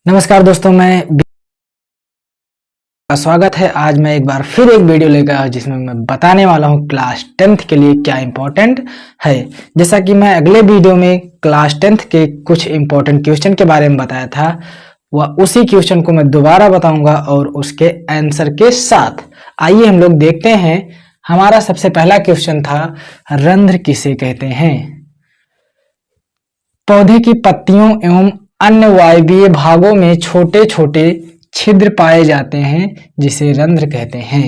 नमस्कार दोस्तों, का स्वागत है। आज मैं एक बार फिर एक वीडियो लेकर आया जिसमें मैं बताने वाला हूँ क्लास 10th के लिए क्या इम्पोर्टेंट है। जैसा कि मैं अगले वीडियो में क्लास 10th के कुछ इम्पोर्टेंट क्वेश्चन के बारे में बताया था, वह उसी क्वेश्चन को मैं दोबारा बताऊंगा और उसके आंसर के साथ। आइए हम लोग देखते हैं। हमारा सबसे पहला क्वेश्चन था, रंध्र किसे कहते हैं? पौधे की पत्तियों एवं अन्य वायवीय भागों में छोटे छोटे छिद्र पाए जाते हैं जिसे रंध्र कहते हैं।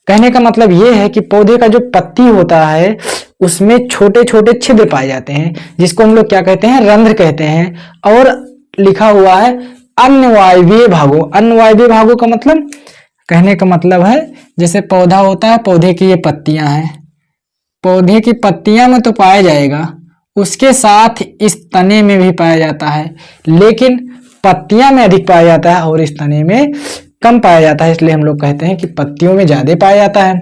कहने का मतलब यह है कि पौधे का जो पत्ती होता है उसमें छोटे छोटे छिद्र पाए जाते हैं जिसको हम लोग क्या कहते हैं? रंध्र कहते हैं। और लिखा हुआ है अन्य वायवीय भागों। अन्य वायवीय भागों का मतलब, कहने का मतलब है जैसे पौधा होता है, पौधे की ये पत्तियां हैं, पौधे की पत्तियां में तो पाया जाएगा, उसके साथ इस तने में भी पाया जाता है, लेकिन पत्तियां में अधिक पाया जाता है और इस तने में कम पाया जाता है, इसलिए हम लोग कहते हैं कि पत्तियों में ज्यादा पाया जाता है।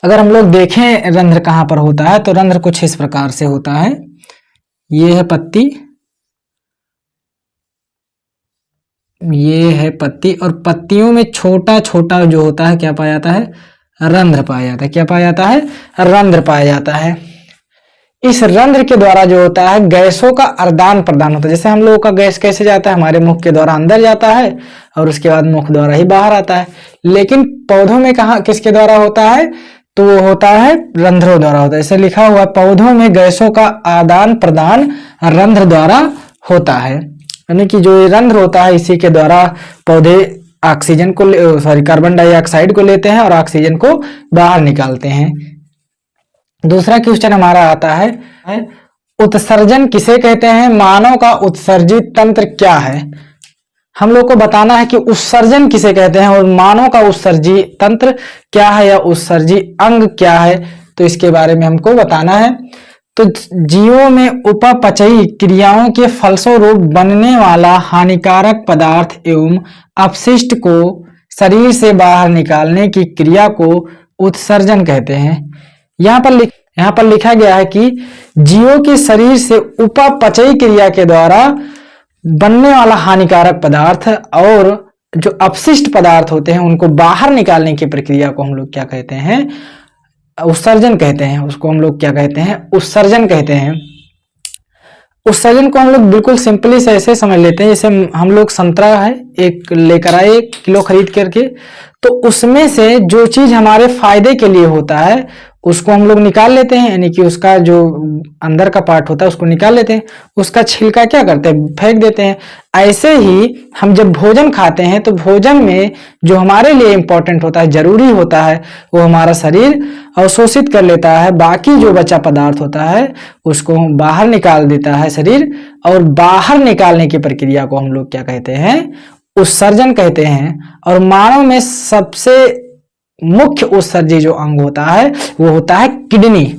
अगर हम लोग देखें रंध्र कहाँ पर होता है तो रंध्र कुछ इस प्रकार से होता है। ये है पत्ती, ये है पत्ती, और पत्तियों में छोटा छोटा जो होता है क्या पाया जाता है? रंध्र पाया जाता है। क्या पाया जाता है? रंध्र पाया जाता है। इस रंध्र के द्वारा जो होता है गैसों का आदान प्रदान होता है। जैसे हम लोगों का गैस कैसे जाता है? हमारे मुख के द्वारा अंदर जाता है और उसके बाद मुख द्वारा ही बाहर आता है। लेकिन पौधों में कहा किसके द्वारा होता है? तो वो होता है रंध्रों द्वारा होता है। जैसे लिखा हुआ, पौधों में गैसों का आदान प्रदान रंध्र द्वारा होता है। यानी कि जो रंध्र होता है इसी के द्वारा पौधे ऑक्सीजन को कार्बन डाइऑक्साइड को लेते हैं और ऑक्सीजन को बाहर निकालते हैं। दूसरा क्वेश्चन हमारा आता है, उत्सर्जन किसे कहते हैं? मानव का उत्सर्जी तंत्र क्या है? हम लोग को बताना है कि उत्सर्जन किसे कहते हैं और मानव का उत्सर्जी तंत्र क्या है या उत्सर्जी अंग क्या है, तो इसके बारे में हमको बताना है। तो जीवों में उपापचयी क्रियाओं के फलस्वरूप बनने वाला हानिकारक पदार्थ एवं अपशिष्ट को शरीर से बाहर निकालने की क्रिया को उत्सर्जन कहते हैं। यहाँ पर लिखा गया है कि जीवों के शरीर से उपापचयी क्रिया के द्वारा बनने वाला हानिकारक पदार्थ और जो अपशिष्ट पदार्थ होते हैं उनको बाहर निकालने की प्रक्रिया को हम लोग क्या कहते हैं? उत्सर्जन कहते हैं। उसको हम लोग क्या कहते हैं? उत्सर्जन कहते हैं। उत्सर्जन को हम लोग बिल्कुल सिंपली से ऐसे समझ लेते हैं, जैसे हम लोग संतरा है एक लेकर आए 1 किलो खरीद करके, तो उसमें से जो चीज हमारे फायदे के लिए होता है उसको हम लोग निकाल लेते हैं, यानी कि उसका जो अंदर का पार्ट होता है उसको निकाल लेते हैं, उसका छिलका क्या करते हैं? फेंक देते हैं। ऐसे ही हम जब भोजन खाते हैं तो भोजन में जो हमारे लिए इंपॉर्टेंट होता है, जरूरी होता है, वो हमारा शरीर अवशोषित कर लेता है। बाकी जो बचा पदार्थ होता है उसको बाहर निकाल देता है शरीर, और बाहर निकालने की प्रक्रिया को हम लोग क्या कहते हैं? उत्सर्जन कहते हैं। और मानव में सबसे मुख्य उत्सर्जी जो अंग होता है वो होता है किडनी।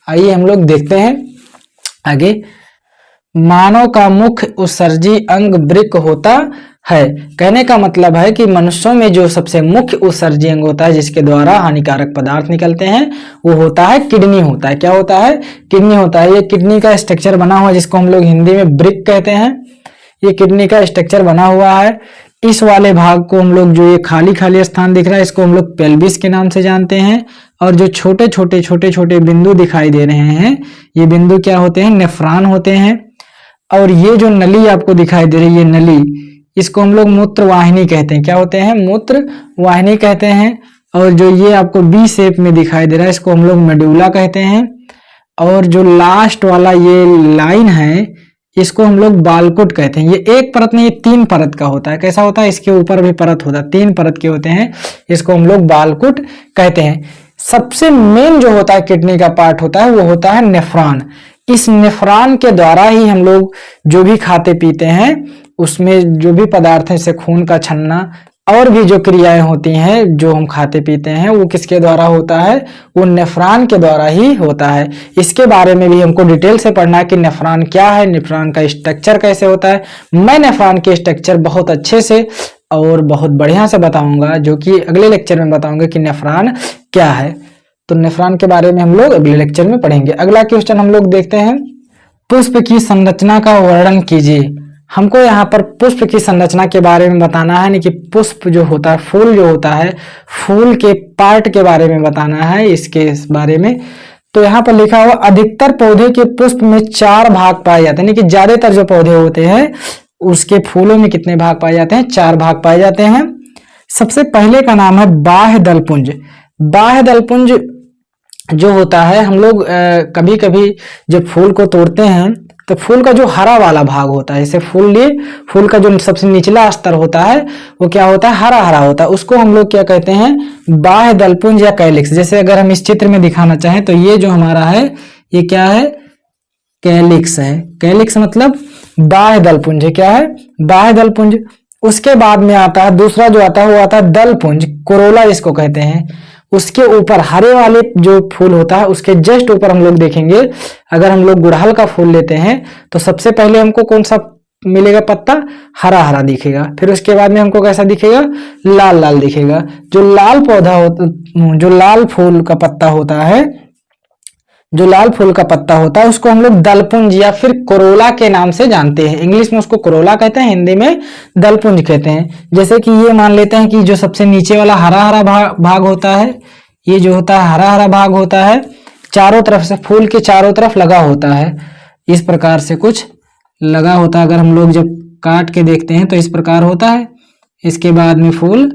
आइए हम लोग देखते हैं आगे। मानव का मुख्य उत्सर्जी अंग वृक्क होता है। कहने का मतलब है कि मनुष्यों में जो सबसे मुख्य उत्सर्जी अंग होता है जिसके द्वारा हानिकारक पदार्थ निकलते हैं वो होता है किडनी होता है। क्या होता है? किडनी होता है। ये किडनी का स्ट्रक्चर बना हुआ है जिसको हम लोग हिंदी में वृक्क कहते हैं। ये किडनी का स्ट्रक्चर बना हुआ है। इस वाले भाग को हम लोग, जो ये खाली खाली स्थान दिख रहा है, इसको हम लोग पेल्विस के नाम से जानते हैं। और जो छोटे छोटे बिंदु दिखाई दे रहे हैं ये बिंदु क्या होते हैं? नेफ्रॉन होते हैं। और ये जो नली आपको दिखाई दे रही है, नली, इसको हम लोग मूत्र वाहिनी कहते हैं। क्या होते हैं? मूत्र वाहिनी कहते हैं। और जो ये आपको बी शेप में दिखाई दे रहा है इसको हम लोग मेडुला कहते हैं। और जो लास्ट वाला ये लाइन है इसको हम लोग बालकुट कहते हैं। ये एक परत नहीं, ये 3 परत का होता है। कैसा होता है? इसके ऊपर भी परत होता है, 3 परत के होते हैं, इसको हम लोग बालकुट कहते हैं। सबसे मेन जो होता है किडनी का पार्ट होता है वो होता है नेफ्रॉन। इस नेफ्रॉन के द्वारा ही हम लोग जो भी खाते पीते हैं उसमें जो भी पदार्थ है, जैसे खून का छन्ना और भी जो क्रियाएं होती हैं जो हम खाते पीते हैं वो किसके द्वारा होता है? वो नेफ्रॉन के द्वारा ही होता है। इसके बारे में भी हमको डिटेल से पढ़ना है कि नेफ्रॉन क्या है, नेफ्रॉन का स्ट्रक्चर कैसे होता है। मैं नेफ्रॉन के स्ट्रक्चर बहुत अच्छे से और बहुत बढ़िया से बताऊंगा, जो कि अगले लेक्चर में बताऊंगा कि नेफ्रॉन क्या है। तो नेफ्रॉन के बारे में हम लोग अगले लेक्चर में पढ़ेंगे। अगला क्वेश्चन हम लोग देखते हैं, पुष्प की संरचना का वर्णन कीजिए। हमको यहाँ पर पुष्प की संरचना के बारे में बताना है, यानी कि पुष्प जो होता है, फूल जो होता है, फूल के पार्ट के बारे में बताना है, इसके बारे में। तो यहाँ पर लिखा हुआ अधिकतर पौधे के पुष्प में 4 भाग पाए जाते हैं, यानी कि ज्यादातर जो पौधे होते हैं उसके फूलों में कितने भाग पाए जाते हैं? 4 भाग पाए जाते हैं। सबसे पहले का नाम है बाह्य दलपुंज। बाह्य दलपुंज जो होता है, हम लोग कभी कभी जब फूल को तोड़ते हैं तो फूल का जो हरा वाला भाग होता है, जैसे फूल का जो सबसे निचला स्तर होता है वो क्या होता है? हरा हरा होता है। उसको हम लोग क्या कहते हैं? बाह्य दलपुंज या कैलिक्स। जैसे अगर हम इस चित्र में दिखाना चाहें तो ये जो हमारा है ये क्या है? कैलिक्स है। कैलिक्स मतलब बाह्य दलपुंज है। क्या है? बाह्य दलपुंज। उसके बाद में आता है दूसरा जो आता है वो आता है दलपुंज, कोरोला जिसको कहते हैं। उसके ऊपर हरे वाले जो फूल होता है उसके जस्ट ऊपर हम लोग देखेंगे, अगर हम लोग गुड़हल का फूल लेते हैं तो सबसे पहले हमको कौन सा मिलेगा? पत्ता हरा हरा दिखेगा। फिर उसके बाद में हमको कैसा दिखेगा? लाल लाल दिखेगा। जो लाल पौधा होता, जो लाल फूल का पत्ता होता है, जो लाल फूल का पत्ता होता है उसको हम लोग दलपुंज या फिर कोरोला के नाम से जानते हैं। इंग्लिश में उसको कोरोला कहते हैं, हिंदी में दलपुंज कहते हैं। जैसे कि ये मान लेते हैं कि जो सबसे नीचे वाला हरा हरा भाग होता है, ये जो होता है हरा हरा भाग होता है, चारों तरफ से फूल के चारों तरफ लगा होता है, इस प्रकार से कुछ लगा होता है। अगर हम लोग जब काट के देखते हैं तो इस प्रकार होता है, इसके बाद में फूल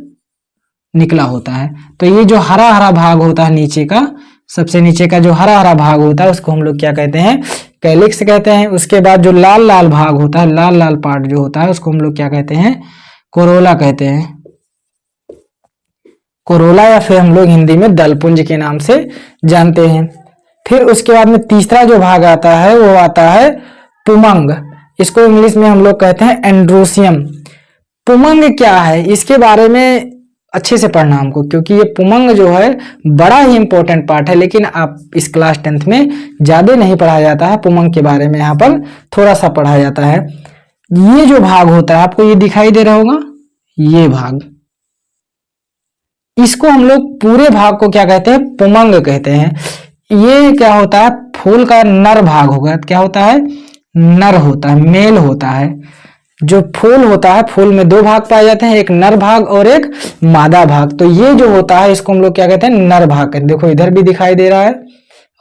निकला होता है। तो ये जो हरा हरा भाग होता है नीचे का, सबसे नीचे का जो हरा हरा भाग होता है उसको हम लोग क्या कहते हैं? कैलिक्स कहते हैं। उसके बाद जो लाल लाल भाग होता है, लाल लाल पार्ट जो होता है उसको हम लोग क्या कहते हैं? कोरोला कहते हैं। कोरोला या फिर हम लोग हिंदी में दलपुंज के नाम से जानते हैं। फिर उसके बाद में तीसरा जो भाग आता है वो आता है पुमंग। इसको इंग्लिश में हम लोग कहते हैं एंड्रोसियम। पुमंग क्या है इसके बारे में अच्छे से पढ़ना हमको, क्योंकि ये पुमंग जो है बड़ा ही इंपॉर्टेंट पार्ट है, लेकिन आप इस क्लास 10th में ज्यादा नहीं पढ़ाया जाता है। पुमंग के बारे में यहाँ पर थोड़ा सा पढ़ाया जाता है। ये जो भाग होता है आपको ये दिखाई दे रहा होगा, ये भाग, इसको हम लोग पूरे भाग को क्या कहते हैं? पुमंग कहते हैं। ये क्या होता है? फूल का नर भाग होगा। क्या होता है? नर होता है, मेल होता है। जो फूल होता है, फूल में 2 भाग पाए जाते हैं, एक नर भाग और एक मादा भाग। तो ये जो होता है इसको हम लोग क्या कहते हैं? नर भाग कहते हैं। देखो इधर भी दिखाई दे रहा है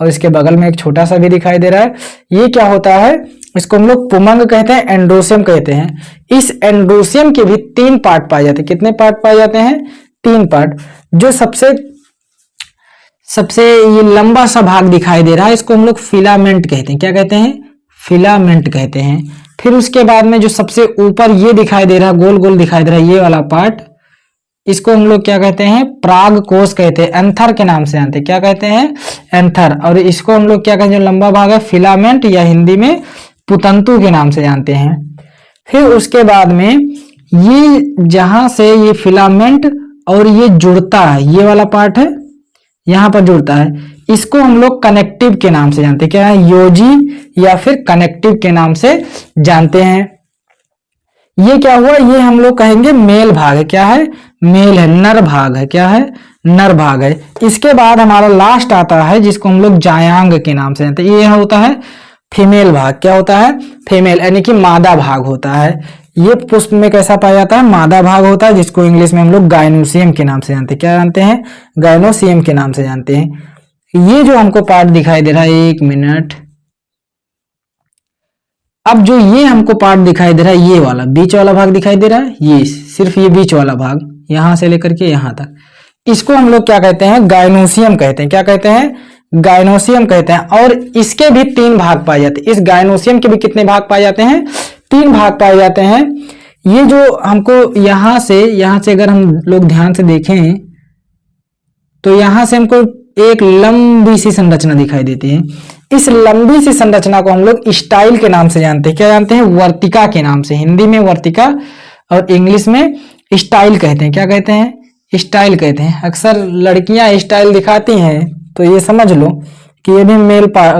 और इसके बगल में एक छोटा सा भी दिखाई दे रहा है। ये क्या होता है? इसको हम लोग पुमंग कहते हैं, एंड्रोसियम कहते हैं। इस एंड्रोसियम के भी 3 पार्ट पाए जाते हैं। कितने पार्ट पाए जाते हैं? 3 पार्ट। जो सबसे ये लंबा सा भाग दिखाई दे रहा है इसको हम लोग फिलामेंट कहते हैं। क्या कहते हैं? फिलामेंट कहते हैं। फिर उसके बाद में जो सबसे ऊपर ये दिखाई दे रहा है, गोल गोल दिखाई दे रहा है, ये वाला पार्ट, इसको हम लोग क्या कहते हैं? पराग कोश कहते हैं, एंथर के नाम से जानते हैं। क्या कहते हैं? एंथर। और इसको हम लोग क्या कहते हैं? जो लंबा भाग है फिलामेंट या हिंदी में पुतंतु के नाम से जानते हैं। फिर उसके बाद में ये जहां से ये फिलामेंट और ये जुड़ता है, ये वाला पार्ट है यहां पर जुड़ता है, इसको हम लोग कनेक्टिव के नाम से जानते हैं। क्या है? योजी या फिर कनेक्टिव के नाम से जानते हैं। ये क्या हुआ? ये हम लोग कहेंगे मेल भाग है। क्या है? मेल है, नर भाग है। क्या है? नर भाग है। इसके बाद हमारा लास्ट आता है जिसको हम लोग जायांग के नाम से जानते हैं। ये होता है फीमेल भाग। क्या होता है? फीमेल, यानी कि मादा भाग होता है। ये पुष्प में कैसा पाया जाता है? मादा भाग होता है, जिसको इंग्लिश में हम लोग गायनोसियम के नाम से जानते हैं। क्या जानते हैं? गायनोसियम के नाम से जानते हैं। ये जो हमको पार्ट दिखाई दे रहा है, 1 मिनट, अब जो ये हमको पार्ट दिखाई दे रहा है, ये वाला बीच वाला भाग दिखाई दे रहा है, ये सिर्फ ये बीच वाला भाग यहां से लेकर के यहां तक, इसको हम लोग क्या कहते हैं? गायनोसियम कहते हैं। क्या कहते हैं? गायनोसियम कहते हैं। और इसके भी 3 भाग पाए जाते हैं। इस गायनोसियम के भी कितने भाग पाए जाते हैं? 3 भाग पाए जाते हैं। ये जो हमको यहां से अगर हम लोग ध्यान से देखें तो यहां से हमको एक लंबी सी संरचना दिखाई देती है। इस लंबी सी संरचना को हम लोग स्टाइल के नाम से जानते हैं। क्या जानते हैं? वर्तिका के नाम से। हिंदी में वर्तिका और इंग्लिश में स्टाइल कहते हैं। क्या कहते हैं? स्टाइल कहते हैं। अक्सर लड़कियां स्टाइल दिखाती हैं तो ये समझ लो कि ये भी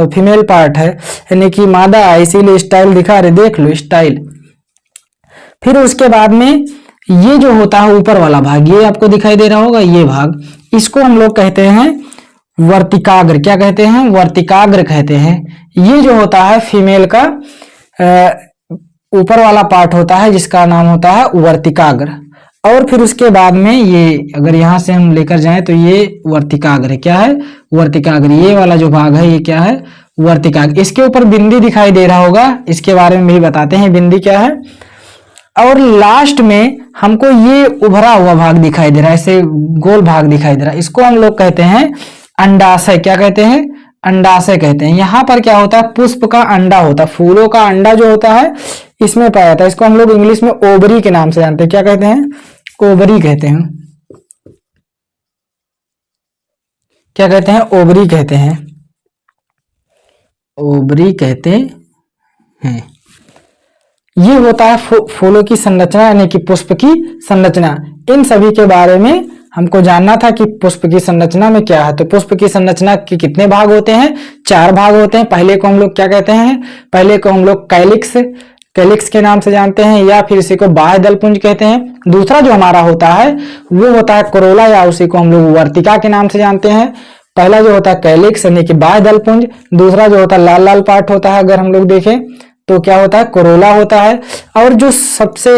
फीमेल पार्ट है, यानी कि मादा है, इसीलिए स्टाइल दिखा रहे। देख लो स्टाइल। फिर उसके बाद में ये जो होता है ऊपर वाला भाग, ये आपको दिखाई दे रहा होगा, ये भाग, इसको हम लोग कहते हैं वर्तिकाग्र। क्या कहते हैं? वर्तिकाग्र कहते हैं। ये जो होता है फीमेल का ऊपर वाला पार्ट होता है जिसका नाम होता है वर्तिकाग्र। और फिर उसके बाद में ये अगर यहाँ से हम लेकर जाएं तो ये वर्तिकाग्र है। क्या है? वर्तिकाग्र। ये वाला जो भाग है ये क्या है? वर्तिकाग्र। इसके ऊपर बिंदी दिखाई दे रहा होगा, इसके बारे में भी बताते हैं बिंदी क्या है। और लास्ट में हमको ये उभरा हुआ भाग दिखाई दे रहा है, ऐसे गोल भाग दिखाई दे रहा है, इसको हम लोग कहते हैं अंडाशय। क्या कहते हैं? अंडाशय कहते हैं। यहाँ पर क्या होता है? पुष्प का अंडा होता है, फूलों का अंडा जो होता है इसमें पाया जाता है। इसको हम लोग इंग्लिश में ओवरी के नाम से जानते हैं। क्या कहते हैं? ओवरी कहते हैं। क्या कहते हैं? ओवरी कहते हैं। ओवरी कहते हैं। ये होता है फूलों की संरचना, यानी कि पुष्प की संरचना। इन सभी के बारे में हमको जानना था कि पुष्प की संरचना में क्या है। तो पुष्प की संरचना के कितने भाग होते हैं? 4 भाग होते हैं। पहले को हम लोग क्या कहते हैं? पहले को हम लोग कैलिक्स के नाम से जानते हैं, या फिर इसी को बाह्य दलपुंज कहते हैं। दूसरा जो हमारा होता है वो होता है कोरोला, या उसी को हम लोग वर्तिका के नाम से जानते हैं। पहला जो होता है कैलिक्स यानी कि बाह्य दलपुंज, दूसरा जो होता है लाल लाल पार्ट होता है, अगर हम लोग देखें तो क्या होता है? कोरोला होता है। और जो सबसे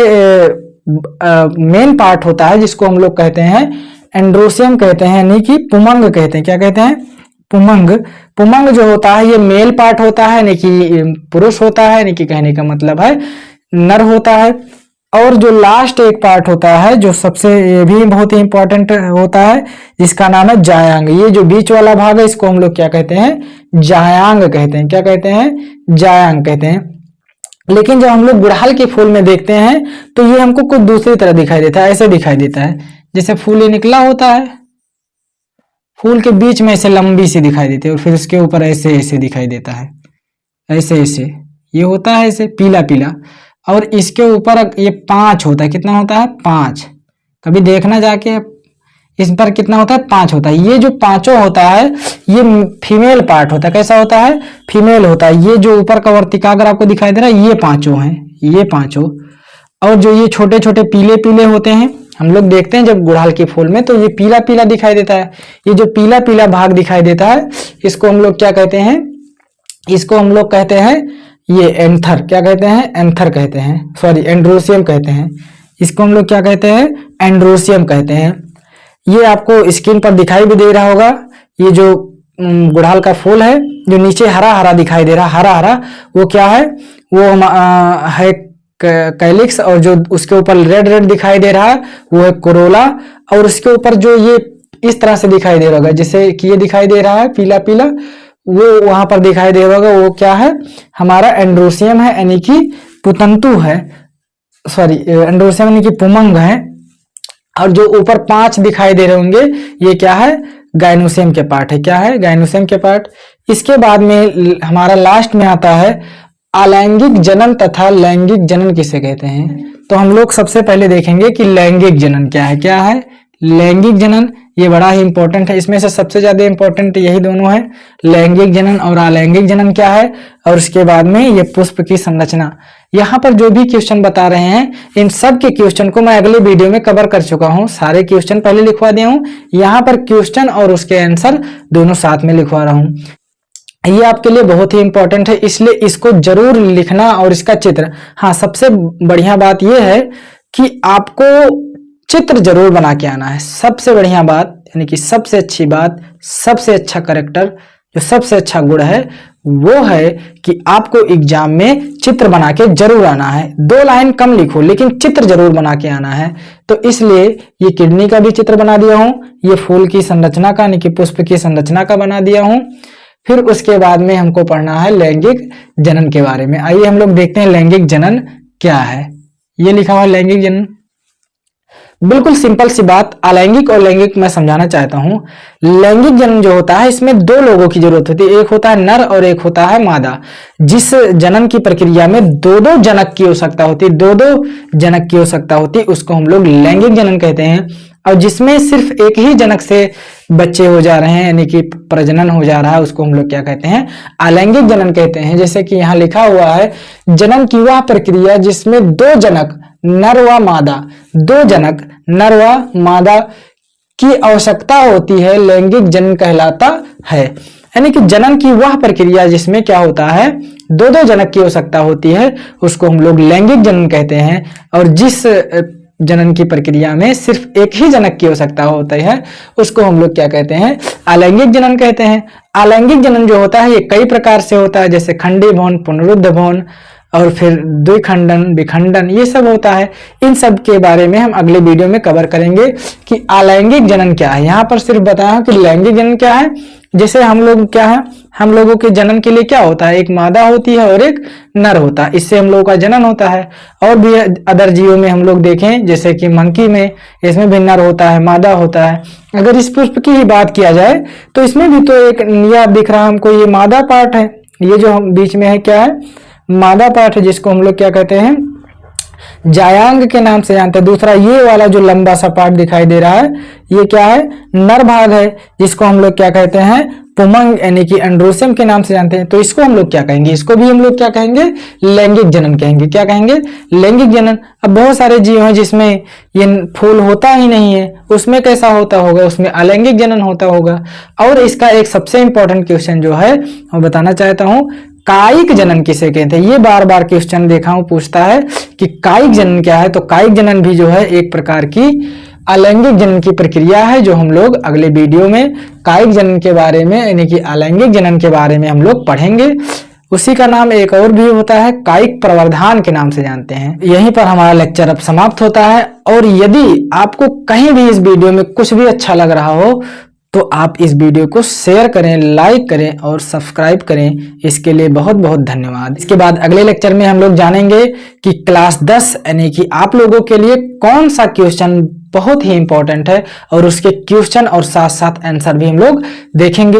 मेन पार्ट होता है जिसको हम लोग कहते हैं एंड्रोसियम कहते हैं, यानी कि पुमंग कहते हैं। क्या कहते हैं? पुमंग। पुमंग जो होता है ये मेल पार्ट होता है, यानी कि पुरुष होता है, यानी कि कहने का मतलब है नर होता है। और जो लास्ट एक पार्ट होता है जो सबसे ये भी बहुत ही इंपॉर्टेंट होता है, जिसका नाम है जायांग। ये जो बीच वाला भाग है इसको हम लोग क्या कहते हैं? जायांग कहते हैं। क्या कहते हैं? जायांग कहते हैं। लेकिन जब हम लोग गुड़हल के फूल में देखते हैं तो ये हमको कुछ दूसरी तरह दिखाई देता है, ऐसे दिखाई देता है जैसे फूल ये निकला होता है, फूल के बीच में ऐसे लंबी सी दिखाई देती है, और फिर उसके ऊपर ऐसे ऐसे दिखाई देता है, ऐसे ऐसे ये होता है, ऐसे पीला पीला। और इसके ऊपर ये 5 होता है। कितना होता है? 5। कभी देखना जाके इस पर कितना होता है? 5 होता है। ये जो पांचों होता है ये फीमेल पार्ट होता है। कैसा होता है? फीमेल होता है। ये जो ऊपर का वर्तिकाग्र आपको दिखाई दे रहा है ये 5 हैं, ये 5। और जो ये छोटे छोटे पीले पीले होते हैं हम लोग देखते हैं जब गुड़हल के फूल में, तो ये पीला पीला दिखाई देता है। ये जो पीला पीला भाग दिखाई देता है इसको हम लोग क्या कहते हैं? इसको हम लोग कहते हैं ये एंथर। क्या कहते हैं? एंथर कहते हैं, सॉरी एंड्रोसियम कहते हैं। इसको हम लोग क्या कहते हैं? एंड्रोसियम कहते हैं। ये आपको स्क्रीन पर दिखाई भी दे रहा होगा। ये जो गुड़हल का फूल है जो नीचे हरा हरा दिखाई दे रहा, हरा हरा, वो क्या है? वो है कैलिक्स। और जो उसके ऊपर रेड रेड दिखाई दे रहा है वो है कोरोला। और उसके ऊपर जो ये इस तरह से दिखाई दे रहा होगा, जैसे कि ये दिखाई दे रहा है पीला पीला, वो वहां पर दिखाई दे रहा होगा, वो क्या है? हमारा एंड्रोसियम है, यानी कि पुतंतु है, सॉरी एंड्रोसियम यानी कि पुमंग है। और जो ऊपर 5 दिखाई दे रहे होंगे ये क्या है? गाइनोसियम के पार्ट है। क्या है? गाइनोसियम के पार्ट। इसके बाद में हमारा लास्ट में आता है अलैंगिक जनन तथा लैंगिक जनन किसे कहते हैं। तो हम लोग सबसे पहले देखेंगे कि लैंगिक जनन क्या है। क्या है? लैंगिक जनन। ये बड़ा ही इंपॉर्टेंट है, इसमें से सबसे ज्यादा इंपॉर्टेंट यही दोनों है, लैंगिक जनन और अलैंगिक जनन क्या है। और उसके बाद में ये पुष्प की संरचना। यहाँ पर जो भी क्वेश्चन बता रहे हैं इन सब के क्वेश्चन को मैं अगले वीडियो में कवर कर चुका हूँ। सारे क्वेश्चन पहले लिखवा दिया हूँ, यहाँ पर क्वेश्चन और उसके आंसर दोनों साथ में लिखवा रहा हूँ। ये आपके लिए बहुत ही इंपॉर्टेंट है, इसलिए इसको जरूर लिखना। और इसका चित्र, हाँ सबसे बढ़िया बात यह है कि आपको चित्र जरूर बना के आना है। सबसे बढ़िया बात, यानी कि सबसे अच्छी बात, सबसे अच्छा कैरेक्टर, जो सबसे अच्छा गुण है वो है कि आपको एग्जाम में चित्र बना के जरूर आना है। 2 लाइन कम लिखो लेकिन चित्र जरूर बना के आना है। तो इसलिए ये किडनी का भी चित्र बना दिया हूं, ये फूल की संरचना का यानी कि पुष्प की संरचना का बना दिया हूं। फिर उसके बाद में हमको पढ़ना है लैंगिक जनन के बारे में। आइए हम लोग देखते हैं लैंगिक जनन क्या है। ये लिखा हुआ है लैंगिक जनन, बिल्कुल सिंपल सी बात। अलैंगिक और लैंगिक मैं समझाना चाहता हूं। लैंगिक जनन जो होता है इसमें 2 लोगों की जरूरत होती है, एक होता है नर और एक होता है मादा। जिस जनन की प्रक्रिया में 2-2 जनक की आवश्यकता होती है, 2-2 जनक की आवश्यकता होती है, उसको हम लोग लैंगिक जनन कहते हैं। और जिसमें सिर्फ एक ही जनक से बच्चे हो जा रहे हैं यानी कि प्रजनन हो जा रहा है, उसको हम लोग क्या कहते हैं? अलैंगिक जनन कहते हैं। जैसे कि यहाँ लिखा हुआ है जनन की वह प्रक्रिया जिसमें 2 जनक नर व मादा, 2 जनक नर व मादा की आवश्यकता होती है, लैंगिक जनन कहलाता है। यानी कि जनन की वह प्रक्रिया जिसमें क्या होता है? दो दो जनक की आवश्यकता होती है उसको हम लोग लैंगिक जनन कहते हैं। और जिस जनन की प्रक्रिया में सिर्फ एक ही जनक की आवश्यकता होती है उसको हम लोग क्या कहते हैं, अलैंगिक जनन कहते हैं। अलैंगिक जनन जो होता है ये कई प्रकार से होता है, जैसे खंडी भ्रूण, पुनरुद्ध भ्रूण और फिर द्विखंडन, विखंडन, ये सब होता है। इन सब के बारे में हम अगले वीडियो में कवर करेंगे कि अलैंगिक जनन क्या है। यहाँ पर सिर्फ बताया कि लैंगिक जनन क्या है। जैसे हम लोग क्या है, हम लोगों के जन्म के लिए क्या होता है, एक मादा होती है और एक नर होता है, इससे हम लोगों का जनन होता है। और भी अदर जीवों में हम लोग देखें जैसे कि मंकी में, इसमें भी नर होता है, मादा होता है। अगर इस पुष्प की ही बात किया जाए तो इसमें भी तो एक ये दिख रहा है हमको, ये मादा पार्ट है, ये जो हम बीच में है क्या है, मादा पार्ट है, जिसको हम लोग क्या कहते हैं, जायांग के नाम से जानते हैं। दूसरा ये वाला जो लंबा सा पार्ट दिखाई दे रहा है ये क्या है, नर भाग है, जिसको हम लोग क्या कहते हैं, पुमंग यानी कि एंड्रोसियम के नाम से जानते हैं। तो इसको हम लोग क्या कहेंगे, इसको भी हम लोग क्या कहेंगे, लैंगिक जनन कहेंगे। क्या कहेंगे, लैंगिक जनन। अब बहुत सारे जीव हैं जिसमें ये फूल होता ही नहीं है, उसमें कैसा होता होगा, उसमें अलैंगिक जनन होता होगा। और इसका एक सबसे इंपॉर्टेंट क्वेश्चन जो है मैं बताना चाहता हूं, कायिक जनन किसे कहते हैं। ये बार बार क्वेश्चन देखा हूं, पूछता है कि कायिक जनन क्या है। तो कायिक जनन भी जो है एक प्रकार की अलैंगिक जनन की प्रक्रिया है, जो हम लोग अगले वीडियो में कायिक जनन के बारे में यानी कि अलैंगिक जनन के बारे में हम लोग पढ़ेंगे। उसी का नाम एक और भी होता है, कायिक प्रवर्धन के नाम से जानते हैं। यहीं पर हमारा लेक्चर अब समाप्त होता है। और यदि आपको कहीं भी इस वीडियो में कुछ भी अच्छा लग रहा हो तो आप इस वीडियो को शेयर करें, लाइक करें और सब्सक्राइब करें। इसके लिए बहुत बहुत धन्यवाद। इसके बाद अगले लेक्चर में हम लोग जानेंगे कि क्लास 10 यानी कि आप लोगों के लिए कौन सा क्वेश्चन बहुत ही इंपॉर्टेंट है और उसके क्वेश्चन और साथ साथ आंसर भी हम लोग देखेंगे।